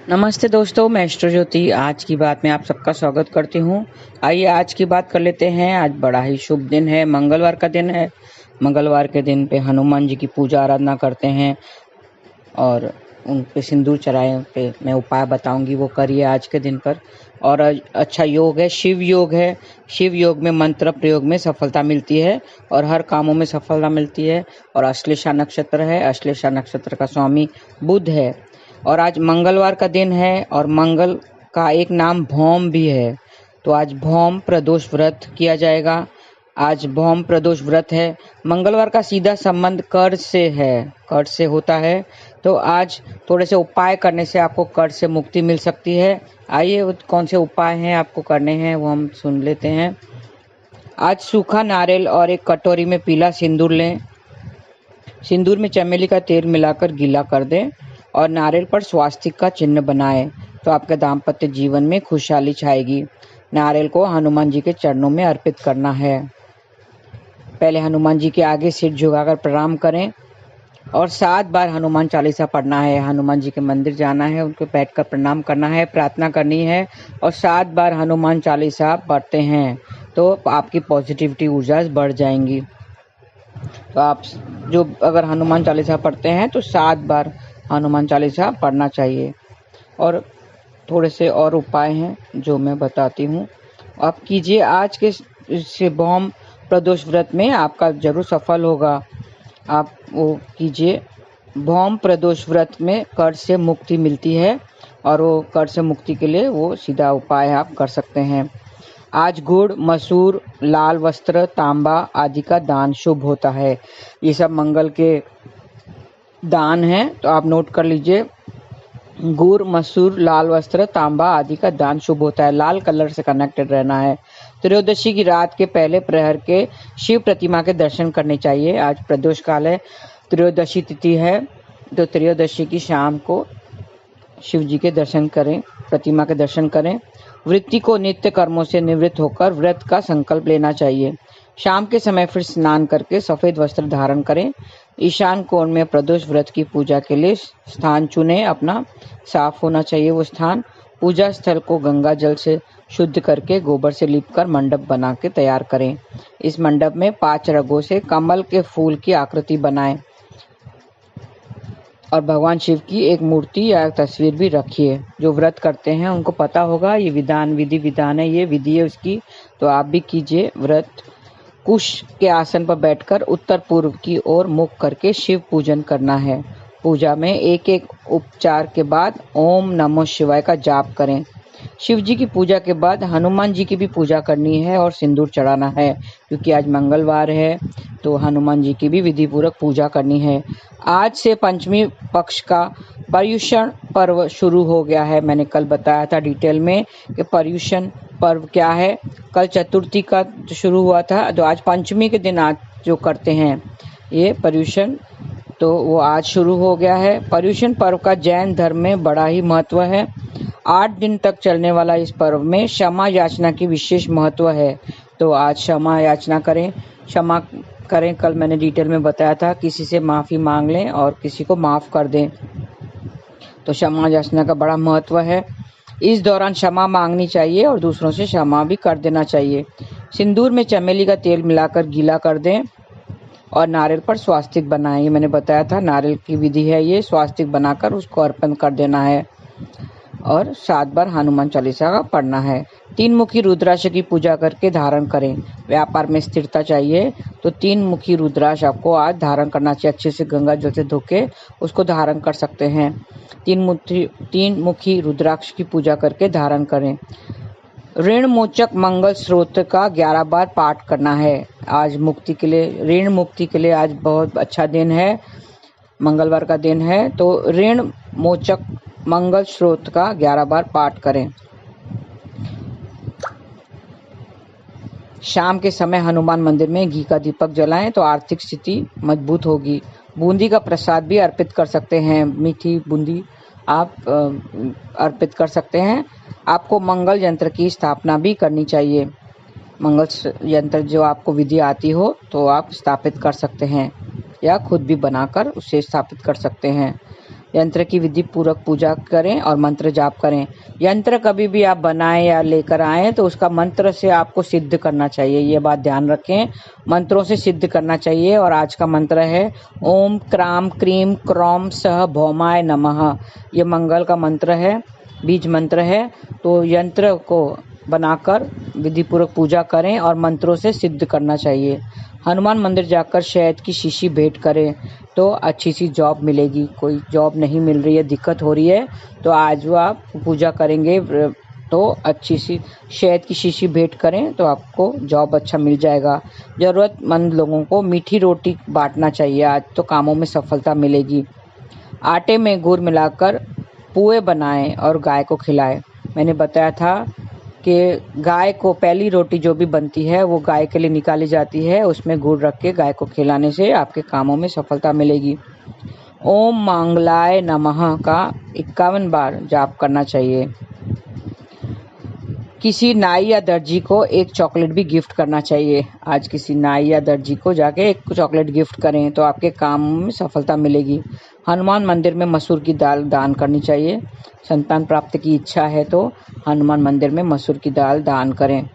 नमस्ते दोस्तों, मैं एस्ट्रो ज्योति आज की बात में आप सबका स्वागत करती हूँ। आइए आज की बात कर लेते हैं। आज बड़ा ही शुभ दिन है, मंगलवार का दिन है। मंगलवार के दिन पे हनुमान जी की पूजा आराधना करते हैं और उन पे सिंदूर चढ़ाए पे मैं उपाय बताऊंगी, वो करिए आज के दिन पर। और अच्छा योग है, शिव योग है। शिव योग में मंत्र प्रयोग में सफलता मिलती है और हर कामों में सफलता मिलती है। और अश्लेषा नक्षत्र है, अश्लेषा नक्षत्र का स्वामी बुध है। और आज मंगलवार का दिन है और मंगल का एक नाम भौम भी है। तो आज भौम प्रदोष व्रत किया जाएगा। आज भौम प्रदोष व्रत है। मंगलवार का सीधा संबंध कर्ज से है, कर्ज से होता है। तो आज थोड़े से उपाय करने से आपको कर्ज से मुक्ति मिल सकती है। आइए कौन से उपाय हैं आपको करने हैं वो हम सुन लेते हैं। आज सूखा नारियल और एक कटोरी में पीला सिंदूर लें। सिंदूर में चमेली का तेल मिलाकर गीला कर दें और नारियल पर स्वास्तिक का चिन्ह बनाएं, तो आपके दाम्पत्य जीवन में खुशहाली छाएगी। नारियल को हनुमान जी के चरणों में अर्पित करना है। पहले हनुमान जी के आगे सिर झुकाकर प्रणाम करें और 7 बार हनुमान चालीसा पढ़ना है। हनुमान जी के मंदिर जाना है, उनको बैठकर प्रणाम करना है, प्रार्थना करनी है और 7 बार हनुमान चालीसा पढ़ते हैं तो आपकी पॉजिटिविटी ऊर्जा बढ़ जाएंगी। तो आप जो अगर हनुमान चालीसा पढ़ते हैं तो 7 बार हनुमान चालीसा पढ़ना चाहिए। और थोड़े से और उपाय हैं जो मैं बताती हूँ, आप कीजिए। आज के इस भौम प्रदोष व्रत में आपका जरूर सफल होगा। आप वो कीजिए। भौम प्रदोष व्रत में कर्ज से मुक्ति मिलती है और वो कर्ज से मुक्ति के लिए वो सीधा उपाय आप कर सकते हैं। आज गुड़, मसूर, लाल वस्त्र, तांबा आदि का दान शुभ होता है। ये सब मंगल के दान हैं, तो आप नोट कर लीजिए। गुड़, मसूर, लाल वस्त्र, तांबा आदि का दान शुभ होता है। लाल कलर से कनेक्टेड रहना है। त्रयोदशी की रात के पहले प्रहर के शिव प्रतिमा के दर्शन करने चाहिए। आज प्रदोष काल है, त्रयोदशी तिथि है, तो त्रयोदशी की शाम को शिव जी के दर्शन करें, प्रतिमा के दर्शन करें। वृत्ति को नित्य कर्मों से निवृत्त होकर व्रत का संकल्प लेना चाहिए। शाम के समय फिर स्नान करके सफेद वस्त्र धारण करें। ईशान कोण में प्रदोष व्रत की पूजा के लिए स्थान चुनें। अपना साफ होना चाहिए वो स्थान। पूजा स्थल को गंगा जल से शुद्ध करके गोबर से लीपकर मंडप बना के तैयार करें। इस मंडप में 5 रगों से कमल के फूल की आकृति बनाएं और भगवान शिव की एक मूर्ति या तस्वीर भी रखिए। जो व्रत करते हैं उनको पता होगा ये विधि विधान है, ये विधि है उसकी, तो आप भी कीजिए व्रत। कुश के आसन पर बैठकर उत्तर पूर्व की ओर मुख करके शिव पूजन करना है। पूजा में एक एक उपचार के बाद ओम नमो शिवाय का जाप करें। शिव जी की पूजा के बाद हनुमान जी की भी पूजा करनी है और सिंदूर चढ़ाना है, क्योंकि आज मंगलवार है तो हनुमान जी की भी विधि पूर्वक पूजा करनी है। आज से पंचमी पक्ष का पर्युषण पर्व शुरू हो गया है। मैंने कल बताया था डिटेल में कि पर्युषण पर्व क्या है। कल चतुर्थी का शुरू हुआ था, तो आज पंचमी के दिन आज जो करते हैं ये पर्युषण, तो वो आज शुरू हो गया है। पर्युषण पर्व का जैन धर्म में बड़ा ही महत्व है। 8 दिन तक चलने वाला इस पर्व में क्षमा याचना की विशेष महत्व है, तो आज क्षमा याचना करें, क्षमा करें। कल मैंने डिटेल में बताया था, किसी से माफ़ी मांग लें और किसी को माफ़ कर दें, तो क्षमा याचना का बड़ा महत्व है। इस दौरान क्षमा मांगनी चाहिए और दूसरों से क्षमा भी कर देना चाहिए। सिंदूर में चमेली का तेल मिलाकर गीला कर दें और नारियल पर स्वास्तिक बनाएं। ये मैंने बताया था, नारियल की विधि है ये। स्वास्तिक बनाकर उसको अर्पण कर देना है और 7 बार हनुमान चालीसा का पढ़ना है। 3 मुखी रुद्राक्ष की पूजा करके धारण करें। व्यापार में स्थिरता चाहिए तो 3 मुखी रुद्राक्ष आपको आज धारण करना चाहिए। अच्छे से गंगा जल से धो के उसको धारण कर सकते हैं। 3 मुखी रुद्राक्ष की पूजा करके धारण करें। ऋण मोचक मंगल स्रोत का 11 बार पाठ करना है। आज मुक्ति के लिए, ऋण मुक्ति के लिए आज बहुत अच्छा दिन है, मंगलवार का दिन है, तो ऋण मोचक मंगल स्रोत का 11 बार पाठ करें। शाम के समय हनुमान मंदिर में घी का दीपक जलाएं तो आर्थिक स्थिति मजबूत होगी। बूंदी का प्रसाद भी अर्पित कर सकते हैं, मीठी बूंदी आप अर्पित कर सकते हैं। आपको मंगल यंत्र की स्थापना भी करनी चाहिए। मंगल यंत्र जो आपको विधि आती हो तो आप स्थापित कर सकते हैं या खुद भी बनाकर उसे स्थापित कर सकते हैं। यंत्र की विधि पूर्वक पूजा करें और मंत्र जाप करें। यंत्र कभी भी आप बनाएं या लेकर आएं तो उसका मंत्र से आपको सिद्ध करना चाहिए, ये बात ध्यान रखें। मंत्रों से सिद्ध करना चाहिए। और आज का मंत्र है ओम क्राम क्रीम क्रौम सह भौमाय नमः। ये मंगल का मंत्र है, बीज मंत्र है। तो यंत्र को बनाकर विधि पूर्वक पूजा करें और मंत्रों से सिद्ध करना चाहिए। हनुमान मंदिर जाकर शहद की शीशी भेंट करें तो अच्छी सी जॉब मिलेगी। कोई जॉब नहीं मिल रही है, दिक्कत हो रही है, तो आज वो आप पूजा करेंगे तो अच्छी सी शहद की शीशी भेंट करें तो आपको जॉब अच्छा मिल जाएगा। ज़रूरतमंद लोगों को मीठी रोटी बांटना चाहिए, आज तो कामों में सफलता मिलेगी। आटे में गुड़ मिलाकर पुए बनाएं और गाय को खिलाएं। मैंने बताया था कि गाय को पहली रोटी जो भी बनती है वो गाय के लिए निकाली जाती है, उसमें गुड़ रख के गाय को खिलाने से आपके कामों में सफलता मिलेगी। ओम मंगलाय नमः का 51 बार जाप करना चाहिए। किसी नाई या दर्जी को एक चॉकलेट भी गिफ्ट करना चाहिए। आज किसी नाई या दर्जी को जाके एक चॉकलेट गिफ्ट करें तो आपके काम में सफलता मिलेगी। हनुमान मंदिर में मसूर की दाल दान करनी चाहिए। संतान प्राप्ति की इच्छा है तो हनुमान मंदिर में मसूर की दाल दान करें।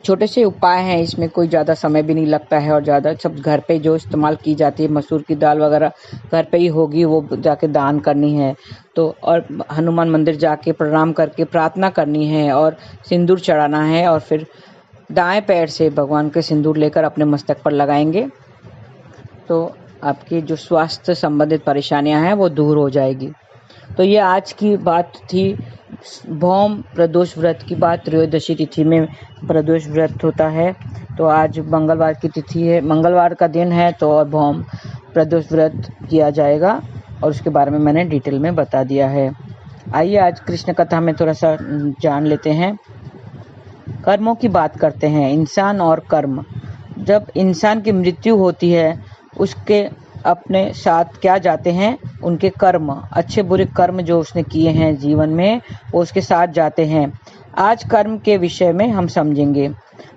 छोटे से उपाय हैं, इसमें कोई ज़्यादा समय भी नहीं लगता है और ज़्यादा सब घर पे जो इस्तेमाल की जाती है, मसूर की दाल वगैरह घर पे ही होगी, वो जाके दान करनी है। तो और हनुमान मंदिर जाके प्रणाम करके प्रार्थना करनी है और सिंदूर चढ़ाना है और फिर दाएं पैर से भगवान के सिंदूर लेकर अपने मस्तक पर लगाएंगे तो आपकी जो स्वास्थ्य संबंधित परेशानियां हैं वो दूर हो जाएगी। तो ये आज की बात थी भौम प्रदोष व्रत की बात। त्रयोदशी तिथि में प्रदोष व्रत होता है, तो आज मंगलवार की तिथि है, मंगलवार का दिन है, तो भौम प्रदोष व्रत किया जाएगा और उसके बारे में मैंने डिटेल में बता दिया है। आइए आज कृष्ण कथा में थोड़ा सा जान लेते हैं। कर्मों की बात करते हैं, इंसान और कर्म। जब इंसान की मृत्यु होती है उसके अपने साथ क्या जाते हैं, उनके कर्म, अच्छे बुरे कर्म जो उसने किए हैं जीवन में वो उसके साथ जाते हैं। आज कर्म के विषय में हम समझेंगे।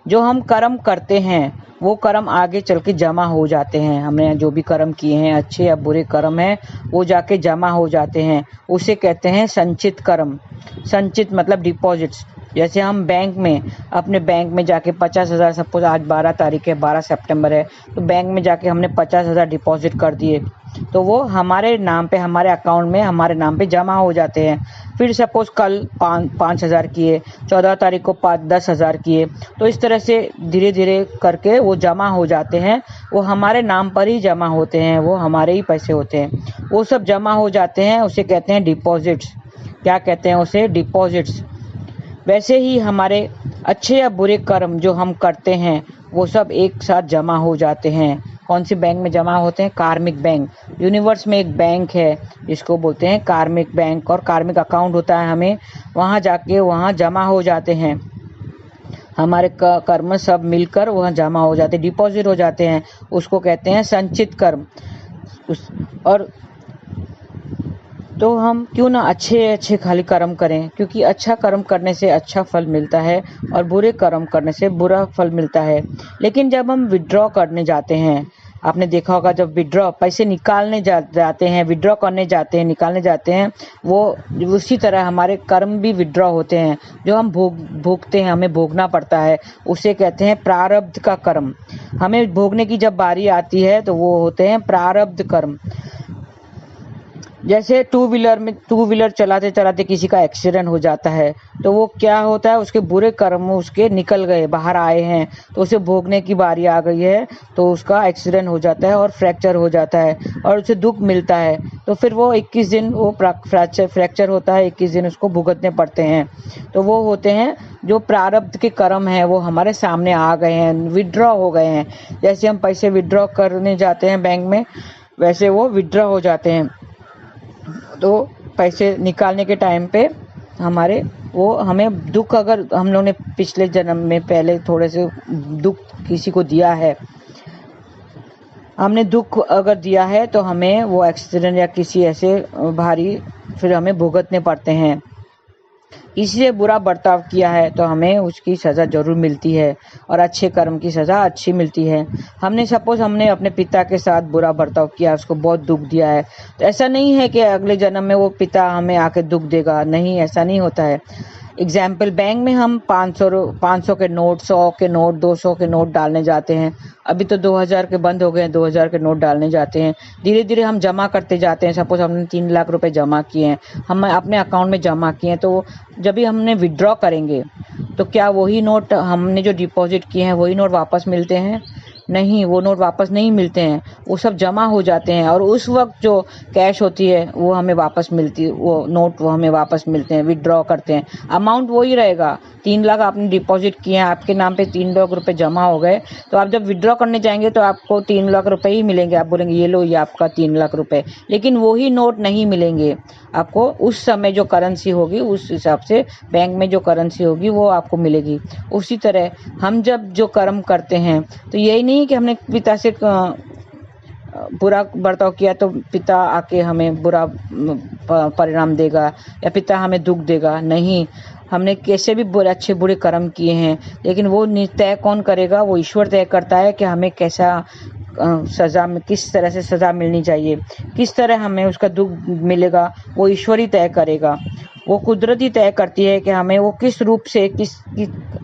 जो हम कर्म करते हैं वो कर्म आगे चल के जमा हो जाते हैं। हमने जो भी कर्म किए हैं, अच्छे या बुरे कर्म हैं, वो जाके जमा हो जाते हैं, उसे कहते हैं संचित कर्म। संचित मतलब डिपॉजिट्स। जैसे हम बैंक में अपने बैंक में जाके 50,000, सपोज आज 12 तारीख है, 12 सितंबर है, तो बैंक में जाके हमने 50,000 डिपॉजिट कर दिए तो वो हमारे नाम पे, हमारे अकाउंट में हमारे नाम पे जमा हो जाते हैं। फिर सपोज कल 5,000 किए, 14 तारीख को 10,000 किए, तो इस तरह से धीरे धीरे करके वो जमा हो जाते हैं। वो हमारे नाम पर ही जमा होते हैं, वो हमारे ही पैसे होते हैं, वो सब जमा हो जाते हैं, उसे कहते हैं डिपॉजिट्स। क्या कहते हैं उसे? डिपॉजिट्स। वैसे ही हमारे अच्छे या बुरे कर्म जो हम करते हैं वो सब एक साथ जमा हो जाते हैं। कौन सी बैंक में जमा होते हैं? कार्मिक बैंक। यूनिवर्स में एक बैंक है जिसको बोलते हैं कार्मिक बैंक, और कार्मिक अकाउंट होता है हमें, वहाँ जाके वहाँ जमा हो जाते हैं। हमारे कर्म सब मिलकर वहाँ जमा हो जाते, डिपॉजिट हो जाते हैं, उसको कहते हैं संचित कर्म। और तो हम क्यों ना अच्छे खाली कर्म करें, क्योंकि अच्छा कर्म करने से अच्छा फल मिलता है और बुरे कर्म करने से बुरा फल मिलता है। लेकिन जब हम विड्रॉ करने जाते हैं, आपने देखा होगा जब विड्रॉ पैसे निकालने जाते हैं, विड्रॉ करने जाते हैं, निकालने जाते हैं, वो उसी तरह हमारे कर्म भी विड्रॉ होते हैं। जो हम भोगते हैं, हमें भोगना पड़ता है, उसे कहते हैं प्रारब्ध का कर्म। हमें भोगने की जब बारी आती है तो वो होते हैं प्रारब्ध कर्म। जैसे टू व्हीलर चलाते चलाते किसी का एक्सीडेंट हो जाता है तो वो क्या होता है, उसके बुरे कर्म उसके निकल गए, बाहर आए हैं, तो उसे भोगने की बारी आ गई है, तो उसका एक्सीडेंट हो जाता है और फ्रैक्चर हो जाता है और उसे दुख मिलता है। तो फिर वो 21 दिन वो फ्रैक्चर होता है, 21 दिन उसको भुगतने पड़ते हैं। तो वो होते हैं जो प्रारब्ध के कर्म हैं, वो हमारे सामने आ गए हैं, विड्रॉ हो गए हैं। जैसे हम पैसे विड्रॉ करने जाते हैं बैंक में, वैसे वो विड्रॉ हो जाते हैं। तो पैसे निकालने के टाइम पे हमारे वो हमें दुख, अगर हम लोगों ने पिछले जन्म में पहले थोड़े से दुख किसी को दिया है, हमने दुख अगर दिया है तो हमें वो एक्सीडेंट या किसी ऐसे भारी फिर हमें भुगतने पड़ते हैं। किसी से बुरा बर्ताव किया है तो हमें उसकी सज़ा ज़रूर मिलती है और अच्छे कर्म की सज़ा अच्छी मिलती है। हमने अपने पिता के साथ बुरा बर्ताव किया, उसको बहुत दुख दिया है, तो ऐसा नहीं है कि अगले जन्म में वो पिता हमें आके दुख देगा, नहीं, ऐसा नहीं होता है। एग्जाम्पल, बैंक में हम 500 के नोट, 100 के नोट, 200 के नोट डालने जाते हैं। अभी तो 2000 के बंद हो गए हैं, 2000 के नोट डालने जाते हैं। धीरे धीरे हम जमा करते जाते हैं। सपोज हमने 3 लाख रुपए जमा किए हैं, हम अपने अकाउंट में जमा किए हैं, तो जब भी हमने विड्रॉ करेंगे तो क्या वही नोट, हमने जो डिपॉजिट किए हैं वही नोट वापस मिलते हैं? नहीं, वो नोट वापस नहीं मिलते हैं, वो सब जमा हो जाते हैं और उस वक्त जो कैश होती है वो हमें वापस मिलती है, वो नोट वो हमें वापस मिलते हैं। विड्रॉ करते हैं, अमाउंट वही रहेगा। 3 लाख आपने डिपॉजिट किए हैं, आपके नाम पे 3 लाख रुपए जमा हो गए, तो आप जब विड्रॉ करने जाएंगे तो आपको 3 लाख रुपए ही मिलेंगे। आप बोलेंगे ये लो, ये आपका 3 लाख रुपए, लेकिन वही नोट नहीं मिलेंगे आपको। उस समय जो करेंसी होगी उस हिसाब से बैंक में जो करेंसी होगी वो आपको मिलेगी। उसी तरह हम जब जो कर्म करते हैं तो यही नहीं कि हमने पिता से बुरा बर्ताव किया तो पिता आके हमें बुरा परिणाम देगा या पिता हमें दुख देगा, नहीं। हमने कैसे भी अच्छे बुरे कर्म किए हैं, लेकिन वो तय कौन करेगा? वो ईश्वर तय करता है कि हमें कैसा सजा में, किस तरह से सजा मिलनी चाहिए, किस तरह हमें उसका दुख मिलेगा, वो ईश्वर ही तय करेगा। वो कुदरत ही तय करती है कि हमें वो किस रूप से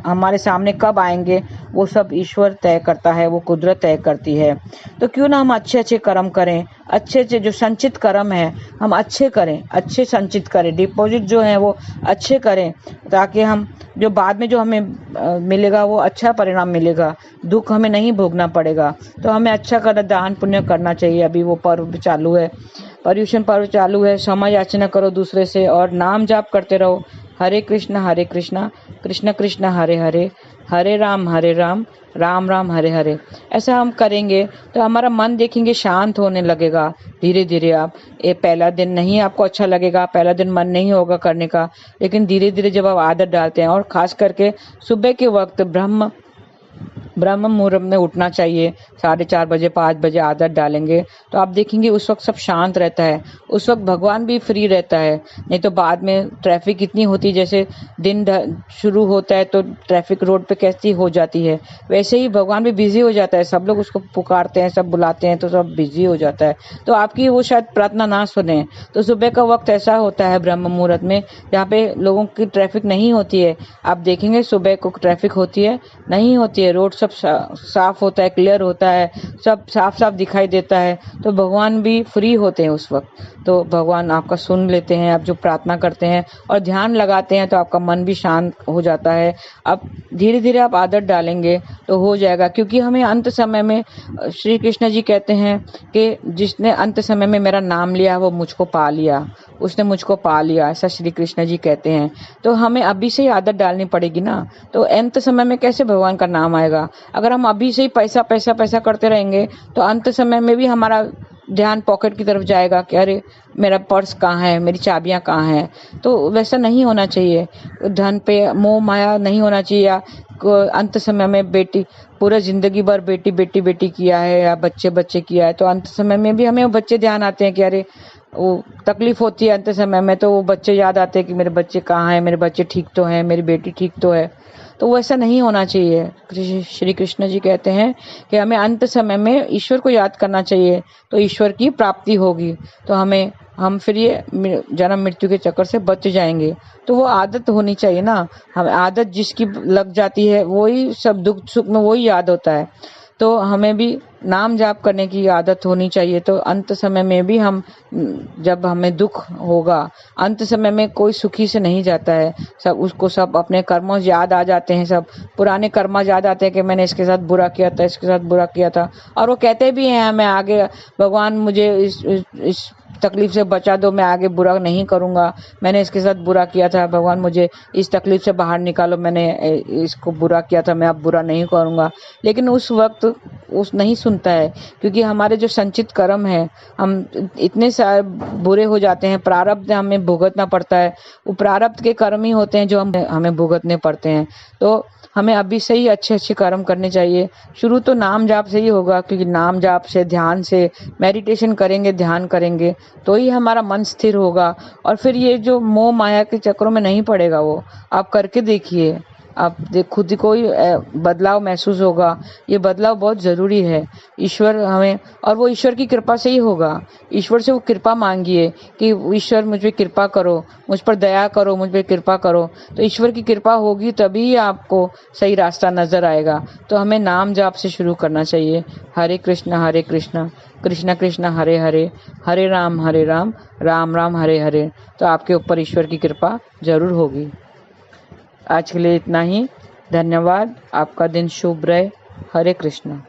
हमारे सामने कब आएंगे, वो सब ईश्वर तय करता है, वो कुदरत तय करती है। तो क्यों ना हम अच्छे अच्छे कर्म करें, अच्छे अच्छे जो संचित कर्म है हम अच्छे करें, अच्छे संचित करें, डिपॉजिट जो है वो अच्छे करें, ताकि हम जो बाद में जो हमें मिलेगा वो अच्छा परिणाम मिलेगा, दुख हमें नहीं भोगना पड़ेगा। तो हमें अच्छा कर दान पुण्य करना चाहिए। अभी वो पर्व चालू है, पर्युषण पर्व चालू है, क्षमा याचना करो दूसरे से और नाम जाप करते रहो। हरे कृष्णा कृष्ण कृष्ण हरे हरे, हरे राम राम राम हरे हरे। ऐसा हम करेंगे तो हमारा मन देखेंगे शांत होने लगेगा धीरे धीरे। आप ये पहला दिन नहीं आपको अच्छा लगेगा, पहला दिन मन नहीं होगा करने का, लेकिन धीरे धीरे जब आप आदत डालते हैं, और खास करके सुबह के वक्त ब्रह्म मुहूर्त में उठना चाहिए, 4:30 बजे 5 बजे आदत डालेंगे तो आप देखेंगे उस वक्त सब शांत रहता है, उस वक्त भगवान भी फ्री रहता है। नहीं तो बाद में ट्रैफिक इतनी होती, जैसे दिन शुरू होता है तो ट्रैफिक रोड पे कैसी हो जाती है, वैसे ही भगवान भी बिजी हो जाता है। सब लोग उसको पुकारते हैं, सब बुलाते हैं तो सब बिजी हो जाता है, तो आपकी वो शायद प्रार्थना ना सुने। तो सुबह का वक्त ऐसा होता है ब्रह्म मुहूर्त में, जहाँ पे लोगों की ट्रैफिक नहीं होती है। आप देखेंगे सुबह को ट्रैफिक होती है, नहीं होती है, रोड सब साफ होता है, क्लियर होता है, सब साफ साफ दिखाई देता है, तो भगवान भी फ्री होते हैं उस वक्त। तो भगवान आपका सुन लेते हैं, आप जो प्रार्थना करते हैं और ध्यान लगाते हैं तो आपका मन भी शांत हो जाता है। अब धीरे धीरे आप आदत डालेंगे तो हो जाएगा, क्योंकि हमें अंत समय में श्री कृष्ण जी कहते हैं कि जिसने अंत समय में मेरा नाम लिया वो मुझको पा लिया, उसने मुझको पा लिया, ऐसा श्री कृष्ण जी कहते हैं। तो हमें अभी से ही आदत डालनी पड़ेगी ना, तो अंत समय में कैसे भगवान का नाम आएगा? अगर हम अभी से ही पैसा पैसा पैसा करते रहेंगे तो अंत समय में भी हमारा ध्यान पॉकेट की तरफ जाएगा कि अरे मेरा पर्स कहाँ है, मेरी चाबियां कहाँ हैं। तो वैसा नहीं होना चाहिए, धन पे मोह माया नहीं होना चाहिए। या अंत समय में पूरा जिंदगी भर बेटी बेटी बेटी किया है या बच्चे बच्चे किया है, तो अंत समय में भी हमें बच्चे ध्यान आते हैं कि अरे वो तकलीफ होती है अंत समय में, तो वो बच्चे याद आते हैं कि मेरे बच्चे कहाँ हैं, मेरे बच्चे ठीक तो हैं, मेरी बेटी ठीक तो है। तो वैसा नहीं होना चाहिए। श्री कृष्ण जी कहते हैं कि हमें अंत समय में ईश्वर को याद करना चाहिए, तो ईश्वर की प्राप्ति होगी, तो हम फिर ये जन्म मृत्यु के चक्कर से बच जाएंगे। तो वो आदत होनी चाहिए ना, हमें आदत जिसकी लग जाती है वही सब दुख सुख में वही याद होता है। तो हमें भी नाम जाप करने की आदत होनी चाहिए। तो अंत समय में भी जब हमें दुख होगा, अंत समय में कोई सुखी से नहीं जाता है, सब अपने कर्मों याद आ जाते हैं, सब पुराने कर्म याद आते हैं कि मैंने इसके साथ बुरा किया था, इसके साथ बुरा किया था, और वो कहते भी हैं मैं आगे, भगवान मुझे इस तकलीफ से बचा दो, मैं आगे बुरा नहीं करूंगा, मैंने इसके साथ बुरा किया था, भगवान मुझे इस तकलीफ से बाहर निकालो, मैंने इसको बुरा किया था, मैं अब बुरा नहीं करूंगा। लेकिन उस वक्त नहीं सुनता है, क्योंकि हमारे जो संचित कर्म है, हम इतने सारे बुरे हो जाते हैं, प्रारब्ध हमें भुगतना पड़ता है, वो प्रारब्ध के कर्म ही होते हैं जो हमें भुगतने पड़ते हैं। तो हमें अभी से ही अच्छे अच्छे कर्म करने चाहिए। शुरू तो नाम जाप से ही होगा, क्योंकि नाम जाप से, ध्यान से, मेडिटेशन करेंगे, ध्यान करेंगे तो ही हमारा मन स्थिर होगा। और फिर ये जो मोह माया के चक्रों में नहीं पड़ेगा वो। आप करके देखिए, आप खुद को ही बदलाव महसूस होगा। ये बदलाव बहुत जरूरी है। ईश्वर हमें, और वो ईश्वर की कृपा से ही होगा। ईश्वर से वो कृपा मांगिए कि ईश्वर मुझ पे कृपा करो, मुझ पर दया करो, मुझ पे कृपा करो। तो ईश्वर की कृपा होगी तभी आपको सही रास्ता नजर आएगा। तो हमें नाम जाप से शुरू करना चाहिए। हरे कृष्ण कृष्ण कृष्ण हरे हरे, हरे राम राम राम हरे हरे। तो आपके ऊपर ईश्वर की कृपा जरूर होगी। आज के लिए इतना ही। धन्यवाद। आपका दिन शुभ रहे। हरे कृष्ण।